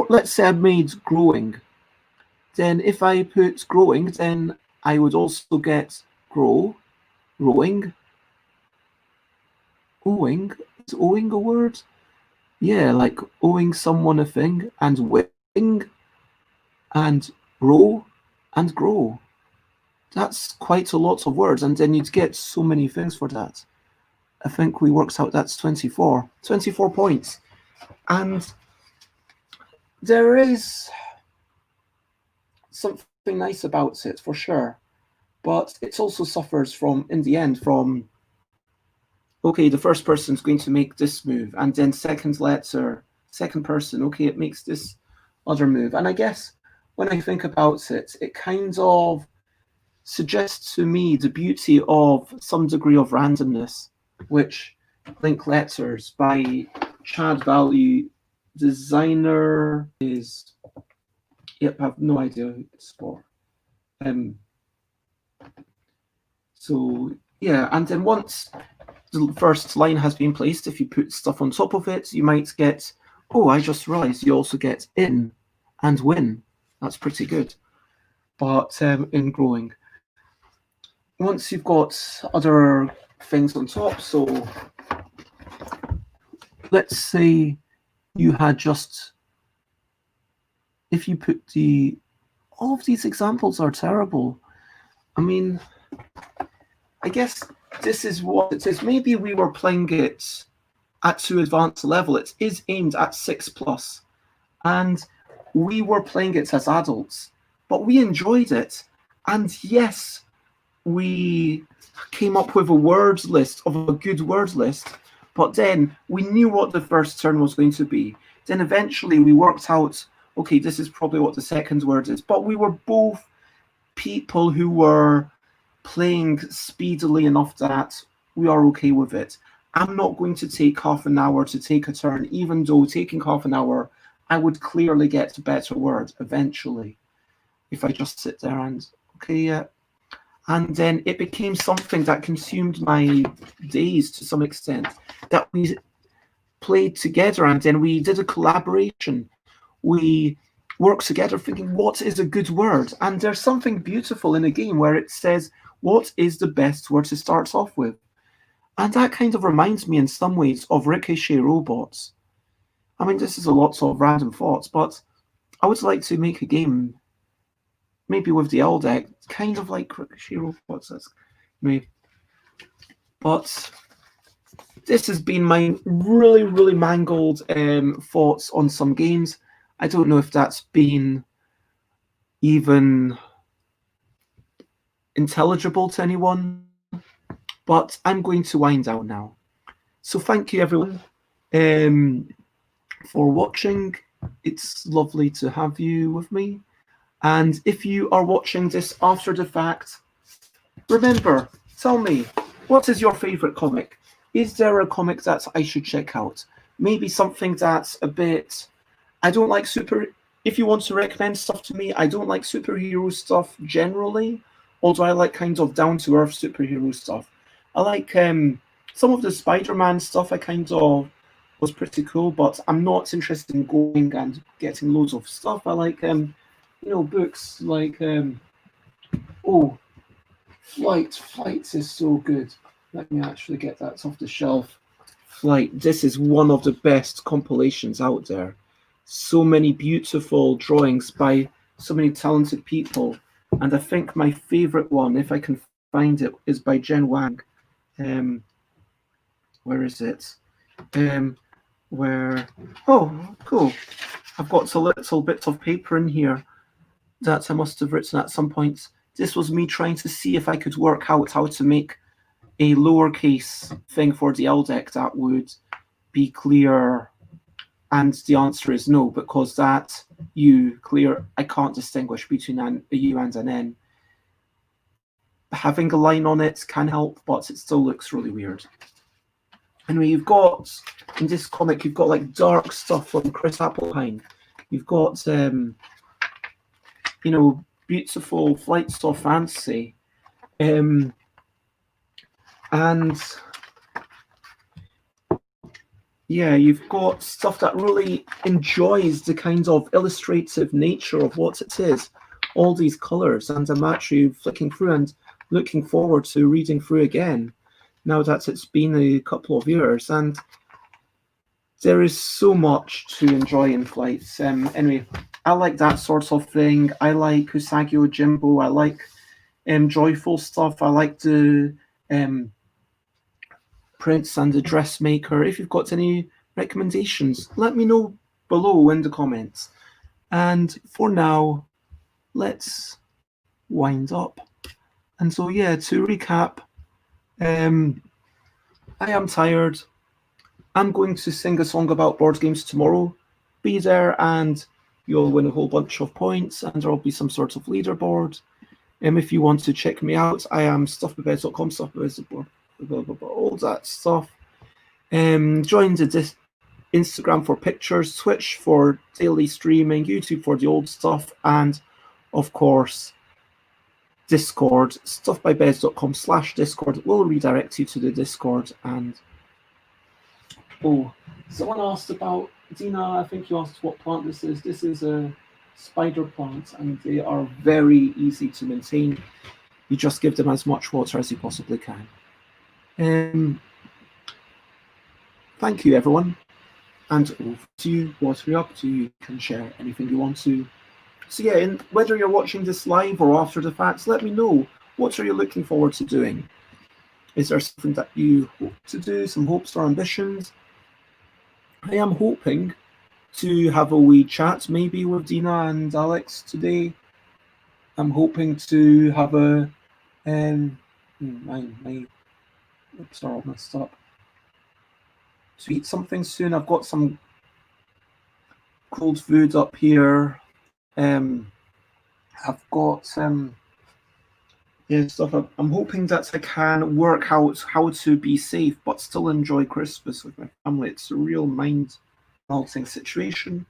let's say I made growing. Then if I put growing, then I would also get grow, rowing, owing. Is owing a word? Yeah, like owing someone a thing, and wing, and row, and grow. That's quite a lot of words, and then you'd get so many things for that. I think we worked out that's 24 points. And there is something nice about it, for sure. But it also suffers from, in the end, from, okay, the first person's going to make this move, and then second person, okay, it makes this other move. And I guess when I think about it, it kind of suggests to me the beauty of some degree of randomness, which link letters by Chad Value designer is, yep, I have no idea who it's for. So yeah, and then once the first line has been placed, if you put stuff on top of it, you might get, oh, I just realized you also get in and win. That's pretty good. But in growing, once you've got other things on top, so let's say you had just, if you put all of these examples are terrible. I mean, I guess this is what it is. Maybe we were playing it at too advanced a level. It is aimed at 6+, and we were playing it as adults, but we enjoyed it. And yes, we came up with a word list, of a good word list, but then we knew what the first turn was going to be. Then eventually we worked out, okay, this is probably what the second word is, but we were both people who were playing speedily enough that we are okay with it. I'm not going to take half an hour to take a turn, even though taking half an hour, I would clearly get a better word eventually if I just sit there and, okay, yeah. And then it became something that consumed my days to some extent, that we played together, and then we did a collaboration. We worked together thinking, what is a good word? And there's something beautiful in a game where it says, what is the best word to start off with? And that kind of reminds me in some ways of Ricochet Robots. I mean, this is a lot of random thoughts, but I would like to make a game, maybe with the L deck, kind of like Ricochet Robots. That's me. But this has been my really, really mangled thoughts on some games. I don't know if that's been even intelligible to anyone, but I'm going to wind down now. So thank you everyone for watching. It's lovely to have you with me. And if you are watching this after the fact, remember, tell me, what is your favorite comic? Is there a comic that I should check out? Maybe something that's a bit... I don't like if you want to recommend stuff to me, I don't like superhero stuff generally, although I like kind of down-to-earth superhero stuff. I like some of the Spider-Man stuff I kind of was pretty cool, but I'm not interested in going and getting loads of stuff. I like, books like, Flight is so good. Let me actually get that off the shelf. Flight, this is one of the best compilations out there. So many beautiful drawings by so many talented people. And I think my favorite one, if I can find it, is by Jen Wang. Where is it? Oh, cool. I've got a little bit of paper in here that I must have written at some point. This was me trying to see if I could work out how to make a lowercase thing for the L deck that would be clear. And the answer is no, because that U clear, I can't distinguish between a U and an N. Having a line on it can help, but it still looks really weird. Anyway, you've got, in this comic, you've got like dark stuff from Chris Applehine. You've got, beautiful flights of fancy. And yeah, you've got stuff that really enjoys the kind of illustrative nature of what it is. All these colors, and I'm actually flicking through and looking forward to reading through again, now that it's been a couple of years. And there is so much to enjoy in Flights. Anyway, I like that sort of thing. I like Usagi Ojimbo. I like joyful stuff. I like the Prince and the Dressmaker. If you've got any recommendations, let me know below in the comments. And for now, let's wind up. And so, yeah, to recap, I am tired. I'm going to sing a song about board games tomorrow. Be there and you'll win a whole bunch of points, and there'll be some sort of leaderboard. If you want to check me out, I am stuffbabez.com, stuffbabez.com, all that stuff. Join the Instagram for pictures, Twitch for daily streaming, YouTube for the old stuff, and of course, Discord, stuffbybez.com/Discord will redirect you to the Discord. And someone asked about, Dina, I think you asked what plant this is. This is a spider plant, and they are very easy to maintain. You just give them as much water as you possibly can. Thank you, everyone. And over to you, what are you up to? You can share anything you want to. So yeah, whether you're watching this live or after the fact, let me know. What are you looking forward to doing? Is there something that you hope to do, some hopes or ambitions? I am hoping to have a wee chat maybe with Dina and Alex today. I'm hoping to have a my lips are all messed up. To eat something soon. I've got some cold food up here. I've got stuff. I'm hoping that I can work out how to be safe but still enjoy Christmas with my family. It's a real mind-melting situation.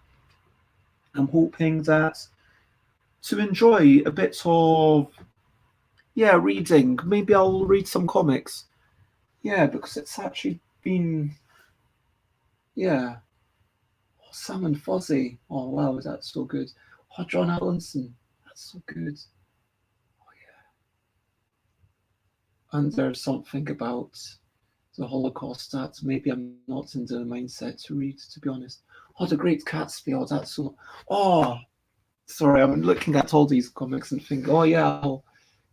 I'm hoping that to enjoy a bit of reading. Maybe I'll read some comics. Yeah, because it's actually been Sam and Fozzie. Oh wow, that's so good. Oh, John Allinson, that's so good. Oh yeah. And there's something about the Holocaust that maybe I'm not in the mindset to read, to be honest. Oh, The Great Gatsby. Oh, that's so. Oh, sorry, I'm looking at all these comics and think, oh yeah,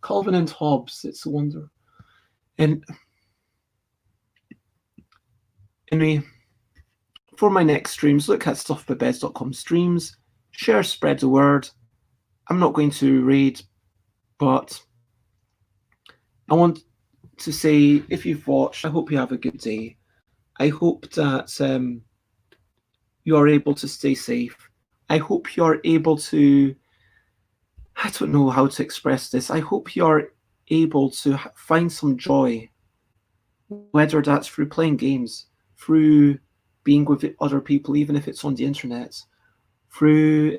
Calvin and Hobbes. It's a wonder. And anyway, for my next streams, look at stuffbabez.com streams. Share, spread the word. I'm not going to raid, but I want to say, if you've watched, I hope you have a good day. I hope that you are able to stay safe. I hope you're able to, I don't know how to express this. I hope you're able to find some joy, whether that's through playing games, through being with other people, even if it's on the internet, through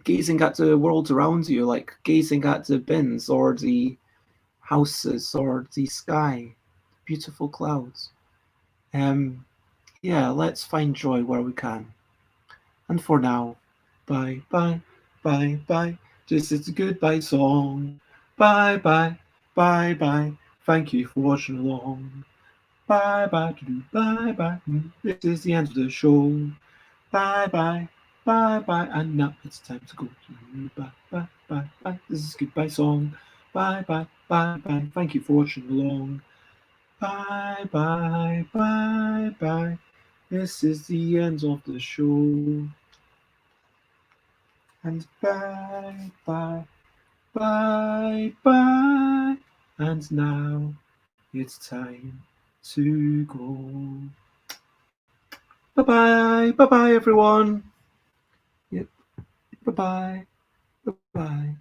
gazing at the world around you, like gazing at the bins or the houses or the sky, beautiful clouds. Yeah, let's find joy where we can. And for now, bye bye, bye bye. This is the goodbye song. Bye bye, bye bye. Thank you for watching along. Bye bye, bye bye. This is the end of the show. Bye bye, bye bye. And now it's time to go. Bye bye, bye bye. This is goodbye song. Bye bye, bye bye. Thank you for watching along. Bye bye, bye bye. This is the end of the show. And bye bye, bye bye. And now it's time to go. Bye bye, bye bye, everyone. Yep, bye bye, bye bye.